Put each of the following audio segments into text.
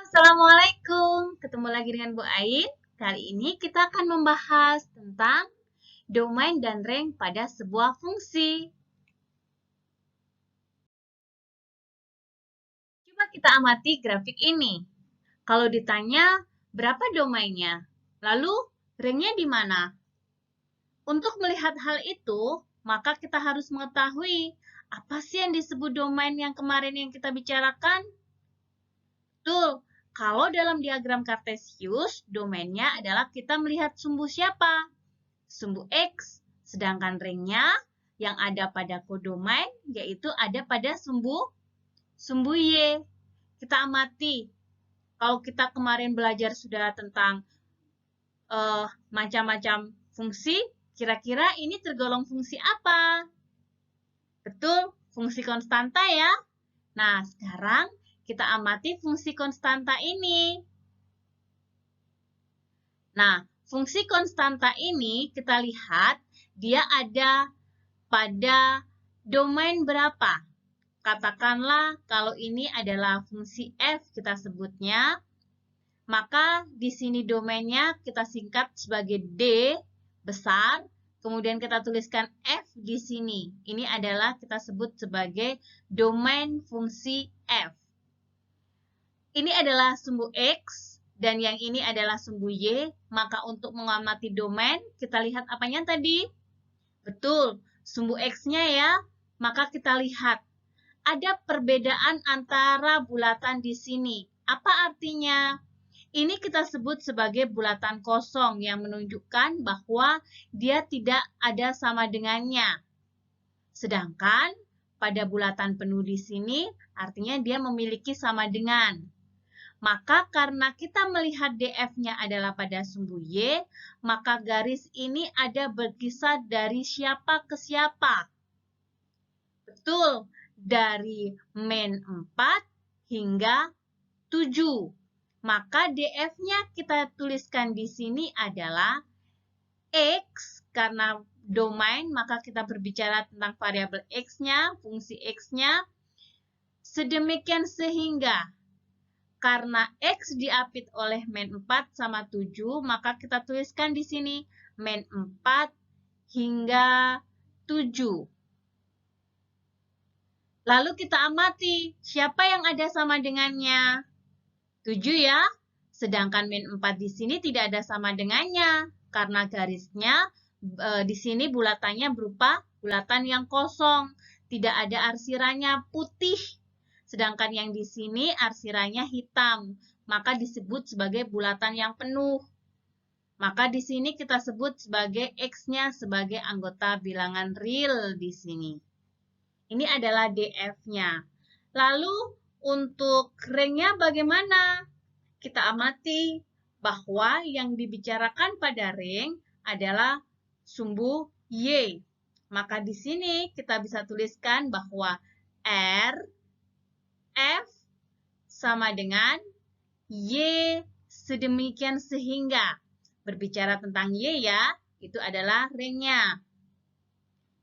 Assalamualaikum. Ketemu lagi dengan Bu Ain. Kali ini kita akan membahas tentang domain dan rank pada sebuah fungsi. Coba kita amati grafik ini. Kalau ditanya berapa domainnya, lalu ranknya di mana? Untuk melihat hal itu, maka kita harus mengetahui apa sih yang disebut domain yang kemarin yang kita bicarakan? Betul, kalau dalam diagram Kartesius, domainnya adalah kita melihat sumbu siapa? Sumbu X, sedangkan ringnya yang ada pada kodomain yaitu ada pada sumbu Y. Kita amati, kalau kita kemarin belajar sudah tentang macam-macam fungsi, kira-kira ini tergolong fungsi apa? Betul, fungsi konstanta ya. Nah, sekarang kita amati fungsi konstanta ini. Nah, fungsi konstanta ini kita lihat dia ada pada domain berapa? Katakanlah kalau ini adalah fungsi f kita sebutnya, maka di sini domainnya kita singkat sebagai D besar, kemudian kita tuliskan f di sini. Ini adalah kita sebut sebagai domain fungsi f. Ini adalah sumbu X, dan yang ini adalah sumbu Y, maka untuk mengamati domain, kita lihat apanya tadi? Betul, sumbu X-nya ya, maka kita lihat. Ada perbedaan antara bulatan di sini. Apa artinya? Ini kita sebut sebagai bulatan kosong yang menunjukkan bahwa dia tidak ada sama dengannya. Sedangkan pada bulatan penuh di sini, artinya dia memiliki sama dengan. Maka karena kita melihat DF-nya adalah pada sumbu Y, maka garis ini ada berkisar dari siapa ke siapa. Betul, dari min 4 hingga 7. Maka DF-nya kita tuliskan di sini adalah X, karena domain, maka kita berbicara tentang variabel X-nya, fungsi X-nya, sedemikian sehingga karena X diapit oleh min 4 sama 7, maka kita tuliskan di sini min 4 hingga 7. Lalu kita amati, siapa yang ada sama dengannya? 7 ya, sedangkan min 4 di sini tidak ada sama dengannya, karena garisnya di sini bulatannya berupa bulatan yang kosong, tidak ada arsiranya putih. Sedangkan yang di sini arsiranya hitam, maka disebut sebagai bulatan yang penuh. Maka di sini kita sebut sebagai X-nya sebagai anggota bilangan real di sini. Ini adalah DF-nya. Lalu untuk ring-nya bagaimana? Kita amati bahwa yang dibicarakan pada ring adalah sumbu Y. Maka di sini kita bisa tuliskan bahwa R F sama dengan Y sedemikian sehingga. Berbicara tentang Y ya, itu adalah ringnya.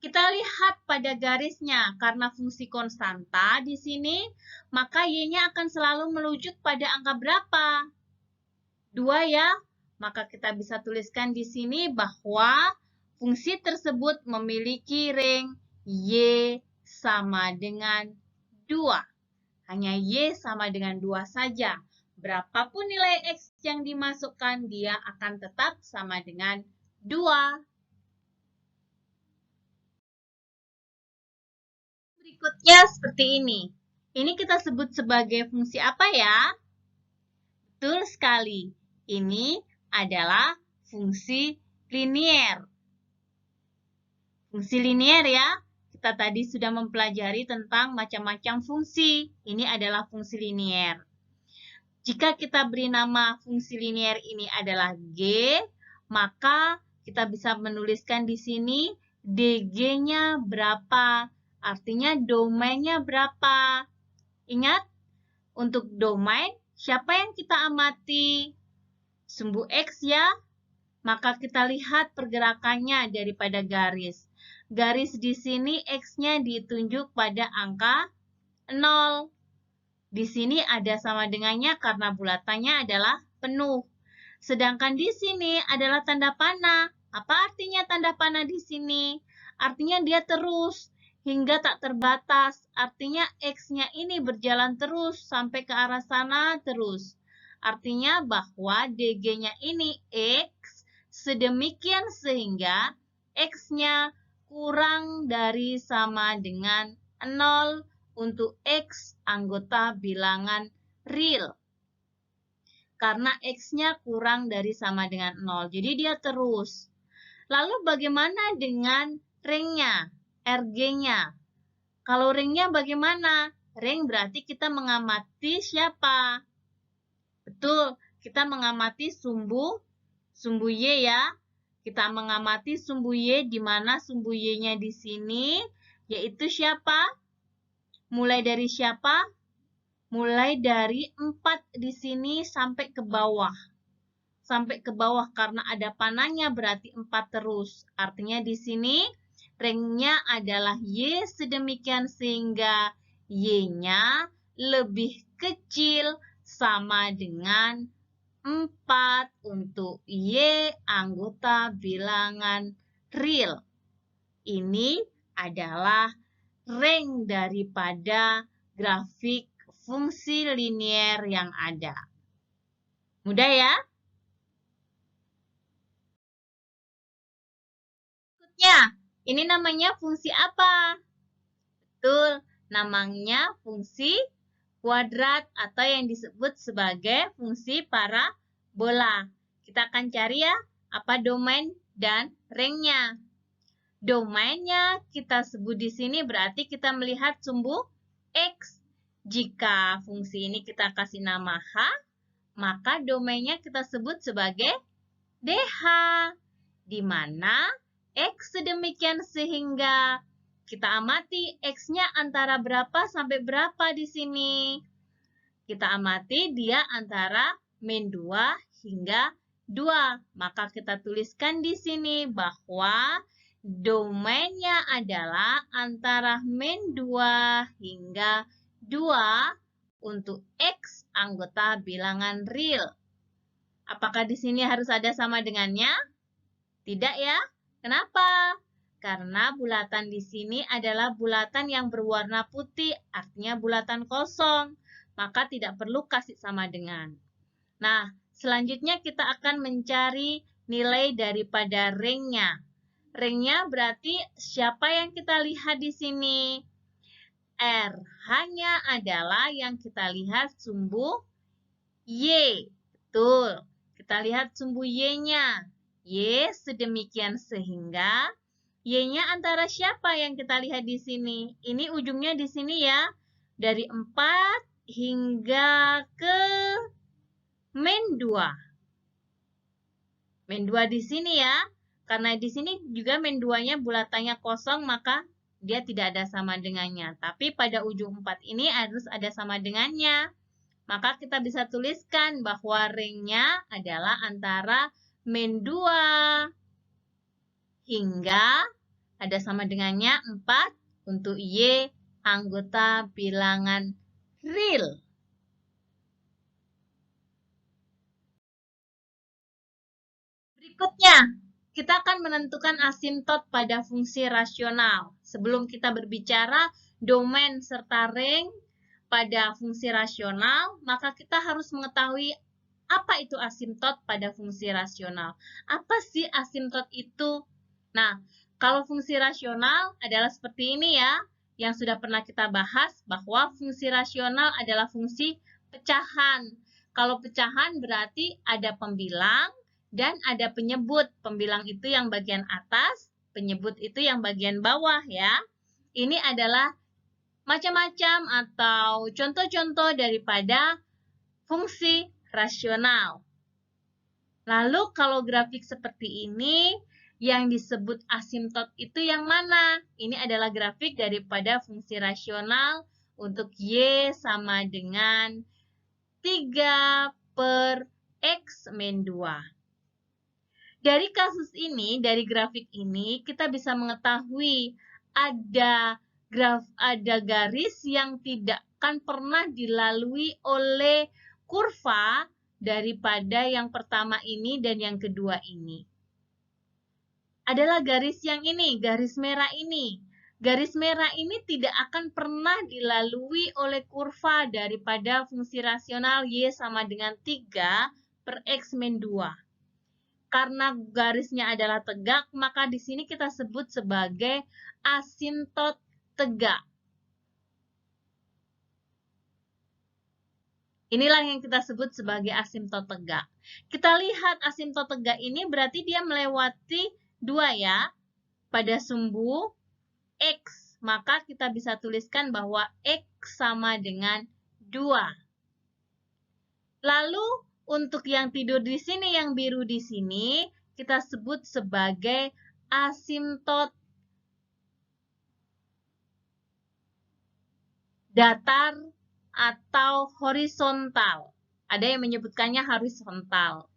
Kita lihat pada garisnya, karena fungsi konstanta di sini, maka Y-nya akan selalu merujuk pada angka berapa? 2 ya, maka kita bisa tuliskan di sini bahwa fungsi tersebut memiliki ring Y sama dengan 2. Hanya Y sama dengan 2 saja. Berapapun nilai X yang dimasukkan, dia akan tetap sama dengan 2. Berikutnya seperti ini. Ini kita sebut sebagai fungsi apa ya? Betul sekali. Ini adalah fungsi linier. Fungsi linier ya. Kita tadi sudah mempelajari tentang macam-macam fungsi. Ini adalah fungsi linier. Jika kita beri nama fungsi linier ini adalah G, maka kita bisa menuliskan di sini DG-nya berapa. Artinya domainnya berapa. Ingat, untuk domain, siapa yang kita amati? Sumbu X ya. Maka kita lihat pergerakannya daripada garis. Garis di sini X-nya ditunjuk pada angka 0. Di sini ada sama dengannya karena bulatannya adalah penuh. Sedangkan di sini adalah tanda panah. Apa artinya tanda panah di sini? Artinya dia terus hingga tak terbatas. Artinya X-nya ini berjalan terus sampai ke arah sana terus. Artinya bahwa DG-nya ini X sedemikian sehingga X-nya kurang dari sama dengan 0 untuk X anggota bilangan real. Karena X-nya kurang dari sama dengan 0. Jadi dia terus. Lalu bagaimana dengan ringnya, RG-nya? Kalau ringnya bagaimana? Ring berarti kita mengamati siapa? Betul, kita mengamati sumbu Y ya. Kita mengamati sumbu Y, di mana sumbu Y-nya di sini, yaitu siapa? Mulai dari siapa? Mulai dari 4 di sini sampai ke bawah. Sampai ke bawah karena ada panahnya berarti 4 terus. Artinya di sini ringnya adalah Y sedemikian sehingga Y-nya lebih kecil sama dengan 4 untuk Y anggota bilangan real. Ini adalah ring daripada grafik fungsi linier yang ada. Mudah ya? Berikutnya, ini namanya fungsi apa? Betul, namanya fungsi kuadrat atau yang disebut sebagai fungsi parabola. Kita akan cari ya, apa domain dan ringnya. Domainnya kita sebut di sini berarti kita melihat sumbu X. Jika fungsi ini kita kasih nama H, maka domainnya kita sebut sebagai DH. Di mana X sedemikian sehingga kita amati X-nya antara berapa sampai berapa di sini. Kita amati dia antara min 2 hingga 2. Maka kita tuliskan di sini bahwa domainnya adalah antara min 2 hingga 2 untuk X anggota bilangan real. Apakah di sini harus ada sama dengannya? Tidak ya. Kenapa? Karena bulatan di sini adalah bulatan yang berwarna putih, artinya bulatan kosong. Maka tidak perlu kasih sama dengan. Nah, selanjutnya kita akan mencari nilai daripada ringnya. Ringnya berarti siapa yang kita lihat di sini? R. Hanya adalah yang kita lihat sumbu Y. Betul. Kita lihat sumbu Y-nya. Y sedemikian sehingga Y-nya antara siapa yang kita lihat di sini? Ini ujungnya di sini ya. Dari 4 hingga ke min 2. Min 2 di sini ya. Karena di sini juga min 2-nya bulatannya kosong, maka dia tidak ada sama dengannya. Tapi pada ujung 4 ini harus ada sama dengannya. Maka kita bisa tuliskan bahwa ringnya adalah antara min 2 hingga ada sama dengannya 4 untuk Y anggota bilangan real. Berikutnya, kita akan menentukan asimtot pada fungsi rasional. Sebelum kita berbicara domain serta ring pada fungsi rasional, maka kita harus mengetahui apa itu asimtot pada fungsi rasional. Apa sih asimtot itu? Nah, kalau fungsi rasional adalah seperti ini ya, yang sudah pernah kita bahas bahwa fungsi rasional adalah fungsi pecahan. Kalau pecahan berarti ada pembilang dan ada penyebut. Pembilang itu yang bagian atas, penyebut itu yang bagian bawah ya. Ini adalah macam-macam atau contoh-contoh daripada fungsi rasional. Lalu kalau grafik seperti ini, yang disebut asimtot itu yang mana? Ini adalah grafik daripada fungsi rasional untuk Y sama dengan 3 per X min 2. Dari kasus ini, dari grafik ini, kita bisa mengetahui ada garis yang tidak akan pernah dilalui oleh kurva daripada yang pertama ini dan yang kedua ini. Adalah garis yang ini, garis merah ini. Garis merah ini tidak akan pernah dilalui oleh kurva daripada fungsi rasional Y sama dengan 3 per X min 2. Karena garisnya adalah tegak, maka di sini kita sebut sebagai asintot tegak. Inilah yang kita sebut sebagai asintot tegak. Kita lihat asintot tegak ini berarti dia melewati 2 ya. Pada sumbu X, maka kita bisa tuliskan bahwa X sama dengan 2. Lalu, untuk yang tidur di sini, yang biru di sini, kita sebut sebagai asintot datar atau horizontal. Ada yang menyebutkannya horizontal.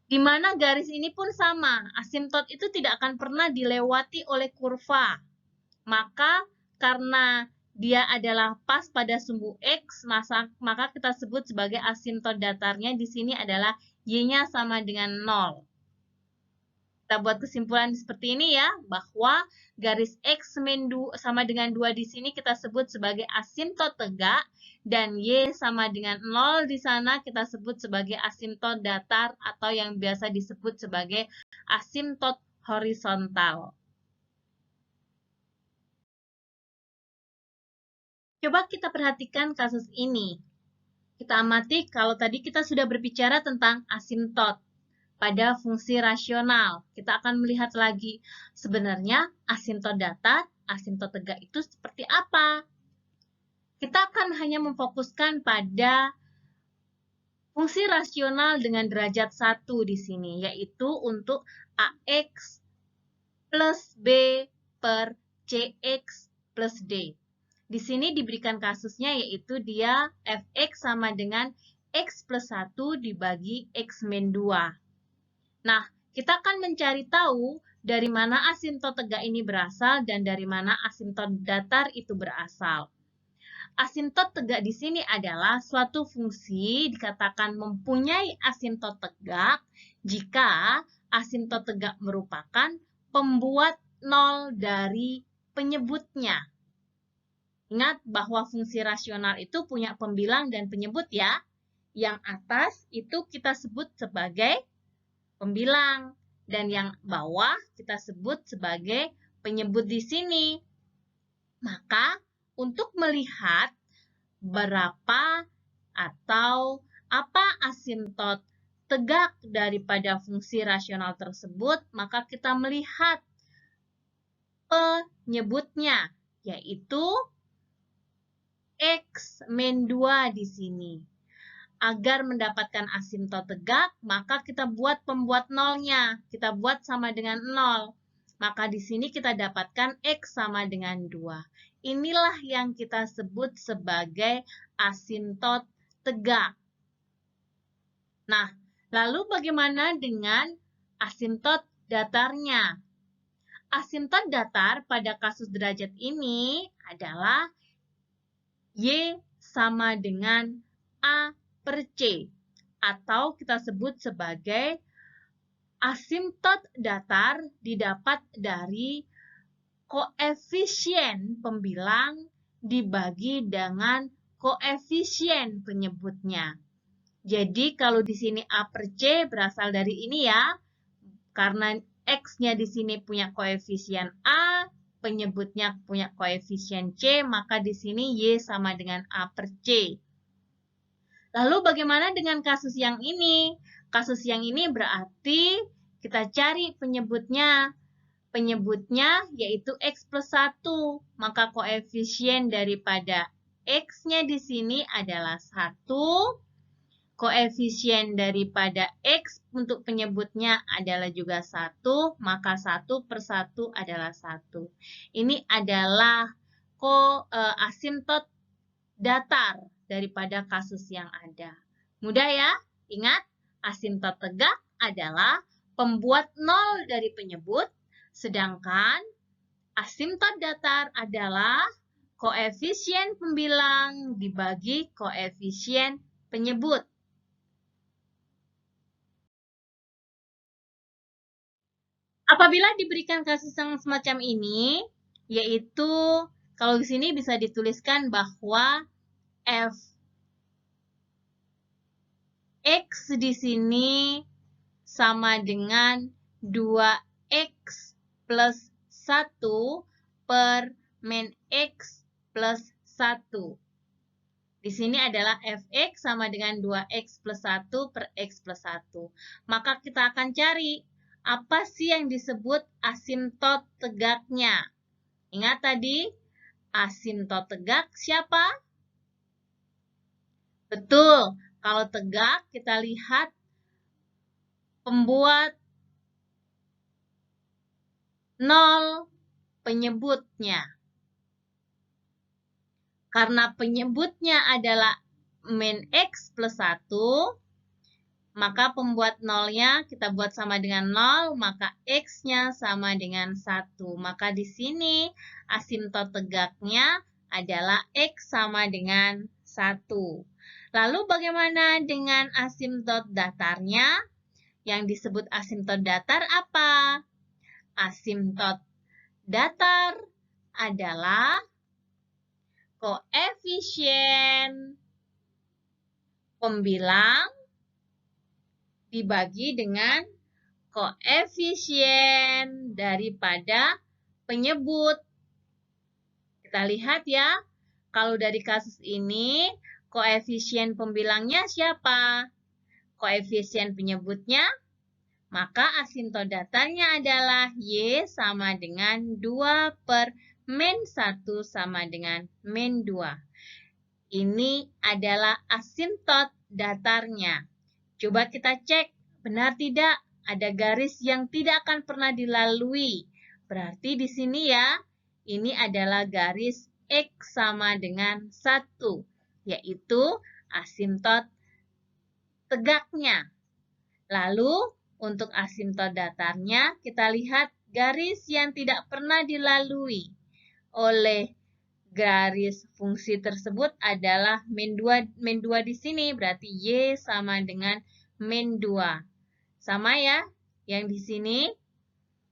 Di mana garis ini pun sama, asintot itu tidak akan pernah dilewati oleh kurva. Maka karena dia adalah pas pada sumbu X, maka kita sebut sebagai asintot datarnya di sini adalah Y-nya sama dengan 0. Kita buat kesimpulan seperti ini ya, bahwa garis X min 2 sama dengan 2 di sini kita sebut sebagai asintot tegak, dan Y sama dengan 0 di sana kita sebut sebagai asintot datar atau yang biasa disebut sebagai asintot horizontal. Coba kita perhatikan kasus ini. Kita amati kalau tadi kita sudah berbicara tentang asintot pada fungsi rasional. Kita akan melihat lagi sebenarnya asintot datar, asintot tegak itu seperti apa. Kita akan hanya memfokuskan pada fungsi rasional dengan derajat 1 di sini, yaitu untuk AX plus B per CX plus D. Di sini diberikan kasusnya yaitu dia fx sama dengan x plus 1 dibagi x min 2. Nah, kita akan mencari tahu dari mana asintot tegak ini berasal dan dari mana asintot datar itu berasal. Asintot tegak di sini adalah suatu fungsi dikatakan mempunyai asintot tegak jika asintot tegak merupakan pembuat nol dari penyebutnya. Ingat bahwa fungsi rasional itu punya pembilang dan penyebut ya. Yang atas itu kita sebut sebagai pembilang. Dan yang bawah kita sebut sebagai penyebut di sini. Maka untuk melihat berapa atau apa asintot tegak daripada fungsi rasional tersebut, maka kita melihat penyebutnya, yaitu X min 2 di sini. Agar mendapatkan asintot tegak, maka kita buat pembuat nolnya. Kita buat sama dengan 0. Maka di sini kita dapatkan X sama dengan 2. Inilah yang kita sebut sebagai asintot tegak. Nah, lalu bagaimana dengan asintot datarnya? Asintot datar pada kasus derajat ini adalah Y sama dengan A per C, atau kita sebut sebagai asintot datar didapat dari koefisien pembilang dibagi dengan koefisien penyebutnya. Jadi kalau di sini A per C berasal dari ini ya, karena X-nya di sini punya koefisien A, penyebutnya punya koefisien C, maka di sini Y sama dengan A per C. Lalu bagaimana dengan kasus yang ini? Kasus yang ini berarti kita cari penyebutnya. Penyebutnya yaitu X plus 1. Maka koefisien daripada X-nya di sini adalah 1. Koefisien daripada X untuk penyebutnya adalah juga 1, maka 1 per 1 adalah 1. Ini adalah asintot datar daripada kasus yang ada. Mudah ya? Ingat, asintot tegak adalah pembuat nol dari penyebut, sedangkan asintot datar adalah koefisien pembilang dibagi koefisien penyebut. Apabila diberikan kasus yang semacam ini, yaitu kalau di sini bisa dituliskan bahwa f x di sini sama dengan 2x plus 1 per min x plus 1. Di sini adalah fx sama dengan 2x plus 1 per x plus 1. Maka kita akan cari apa sih yang disebut asimtot tegaknya. Ingat tadi, asimtot tegak siapa? Betul, kalau tegak kita lihat pembuat 0 penyebutnya. Karena penyebutnya adalah min x plus 1, maka pembuat 0-nya kita buat sama dengan 0, maka x-nya sama dengan 1. Maka di sini asimtot tegaknya adalah x sama dengan 1. Lalu bagaimana dengan asimtot datarnya? Yang disebut asimtot datar apa? Asimtot datar adalah koefisien pembilang dibagi dengan koefisien daripada penyebut. Kita lihat ya, kalau dari kasus ini, koefisien pembilangnya siapa? Koefisien penyebutnya, maka asimtot datarnya adalah Y sama dengan 2 per min 1 sama dengan min 2. Ini adalah asimtot datarnya. Coba kita cek, benar tidak? Ada garis yang tidak akan pernah dilalui. Berarti di sini ya, ini adalah garis X sama dengan 1, yaitu asimtot tegaknya. Lalu, untuk asimtot datarnya, kita lihat garis yang tidak pernah dilalui oleh garis fungsi tersebut adalah min 2 di sini, berarti Y sama dengan min 2. Sama ya, yang di sini.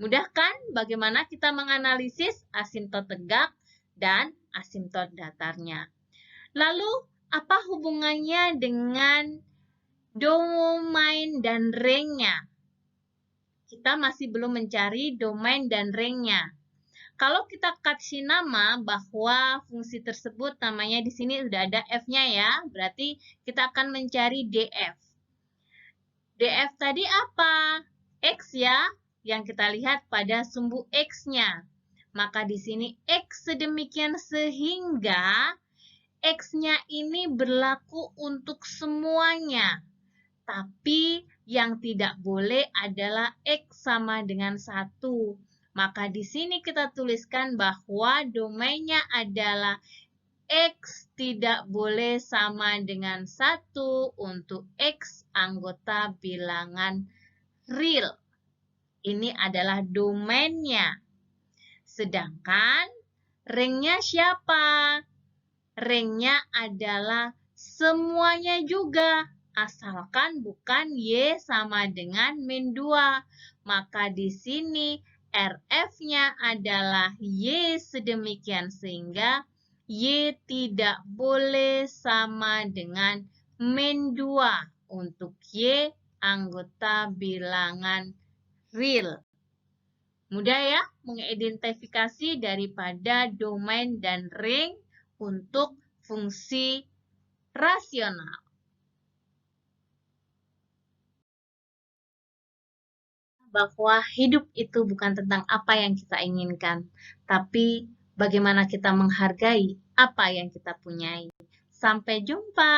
Mudah kan bagaimana kita menganalisis asimtot tegak dan asimtot datarnya. Lalu, apa hubungannya dengan domain dan ringnya? Kita masih belum mencari domain dan ringnya. Kalau kita kasih nama bahwa fungsi tersebut namanya di sini sudah ada f-nya ya, berarti kita akan mencari df. df tadi apa? X ya, yang kita lihat pada sumbu x-nya. Maka di sini x sedemikian sehingga x-nya ini berlaku untuk semuanya. Tapi yang tidak boleh adalah x sama dengan 1. Maka di sini kita tuliskan bahwa domainnya adalah X tidak boleh sama dengan 1 untuk X anggota bilangan real. Ini adalah domainnya. Sedangkan ringnya siapa? Ringnya adalah semuanya juga. Asalkan bukan Y sama dengan min 2. Maka di sini RF-nya adalah Y sedemikian sehingga Y tidak boleh sama dengan min 2 untuk Y anggota bilangan real. Mudah ya mengidentifikasi daripada domain dan ring untuk fungsi rasional. Bahwa hidup itu bukan tentang apa yang kita inginkan, tapi bagaimana kita menghargai apa yang kita punyai. Sampai jumpa.